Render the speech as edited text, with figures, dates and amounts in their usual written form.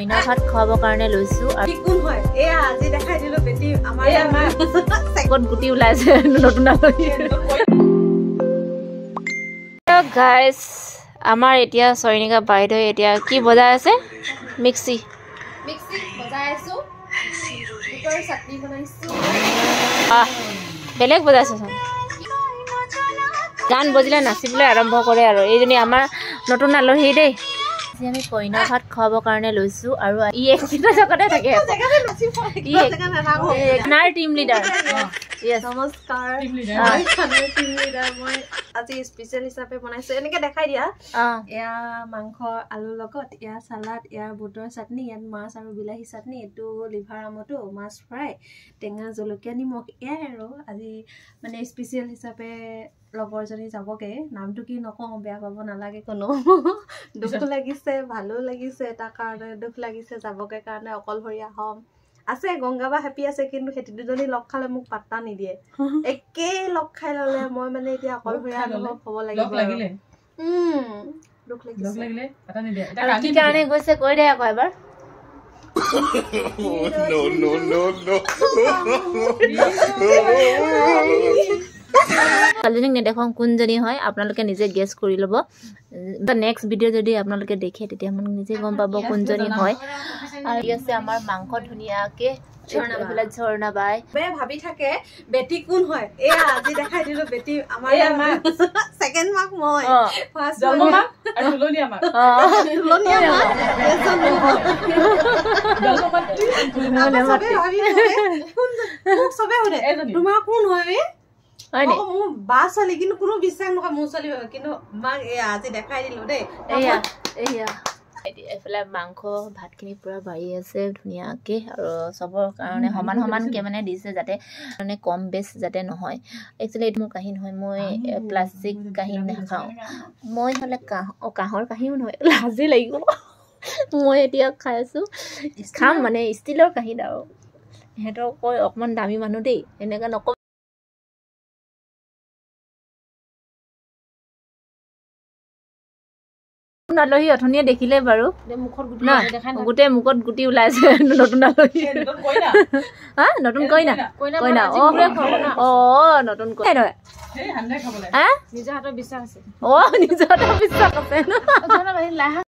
কইনা ভাত খাবৰ কাৰণে লৈছো আৰু কোন হয় এয়া আজি দেখাই দিলো বেটি আমাৰ সেকত গুটি ওলাইছে নতুন আলহী গাইস আমাৰ এতিয়া সৈনিকা বাইদেউ এতিয়া কি বজাই আছে মিক্সি বজাই আছো বুটৰ চাটনি বনাইছো বেলেগ বজাইছে গান বজিলে নাচিবলৈ আৰম্ভ কৰে আৰু এইজনী আমাৰ নতুন আলহী দেই আমি কইনা ভাত খাবৰ কাৰণে লৈছো আৰু ই একচিটা জগতে থাকে নাৰ টিম লিডাৰ নমস্কাৰ টিম লিডাৰ মই আজি স্পেশাল হিচাপে বনাইছো এনেকে দেখাই দিয়া এয়া মাংস আলু লগত এয়া সালাড এয়া বুটৰ চাটনি ইয়াত মাছ আৰু বিলাহী চাটনি এটো লিভাৰ আমটো মাছ ফ্ৰাই টেঙা জলকীয়া নিমখ এয়া আৰু আজি মানে স্পেশাল হিচাপে লগৰজনী যাবগে নামটো কি নকওঁ বেয়া পাব নালাগে কোনো দুখ লাগিছে ভালো লাগিছে এটা কাৰণে দুখ লাগিছে যাবগে কাৰণে অকলশৰীয়া হম আছে গংগাবা হেপি আছে কিন্তু হেতি দুজনী লগ খালে মোক পাত্তা নিদিয়ে একে লগ খাই ললে মই মানে এতিয়া অকলশৰীয়া অনুভৱ হ'ব লাগিব দুখ লাগিলে পাত্তা নিদিয়ে আৰু কি কাৰণে গৈছে কৈ দে আকৌ এবাৰ কালিজনীক নেদেখাওঁ কোনজনী হয় আপোনালোকে নিজে গেছ কৰি ল'ব নেক্সট ভিডিঅ' যদি আপোনালোকে দেখে তেতিয়া মানে নিজে গম পাব কোনজনী হয় আৰু আছে আমাৰ মাংস ধুনীয়াকে ঝৰ্ণা বাই ভাবি থাকে বেটি কোন হয় এয়া আজি দেখাই দিলো বেটি আমাৰ সেকেন্ড মাক মই ফাৰ্স্ট জন্ম মাক আৰু তুলনিয়া মাক তুলনিয়া মাক জন্ম মাক সবে হৰে তোমাৰ কোন হয় মোৰ বা ছোৱালী কিন্তু কোনো বিশ্বাস নকৰে মোৰ ছোৱালী কিন্তু মাক আজি দেখাই দিলো দেই এইফালে মাংস ভাতখিনি পুৰা বাঢ়ি আছে ধুনীয়াকে আৰু চবৰ কাৰণে সমান সমানকে মানে দিছে যাতে মানে কম বেছ যাতে নহয় একচুৱেলি এইটো মোৰ কাঁহী নহয় মই প্লাষ্টিক কাঁহী নাখাওঁ মই হ'লে কাঁহৰ কাঁহীও নহয় লাজে লাগিব মই এতিয়া খাই আছো খাম মানে ষ্টিলৰ কাঁহীত আৰু সিহঁতক কয় অকণমান দামী মানুহ দেই এনেকৈ নকওঁ আলহী অথনিয়ে দেখিলে বাৰু গোটেই মুখত গুটি ওলাইছে নতুন আলহী নতুন কইনা কইনা অ নতুন কইনা নিজৰ হাতৰ বিশ্বাস আছে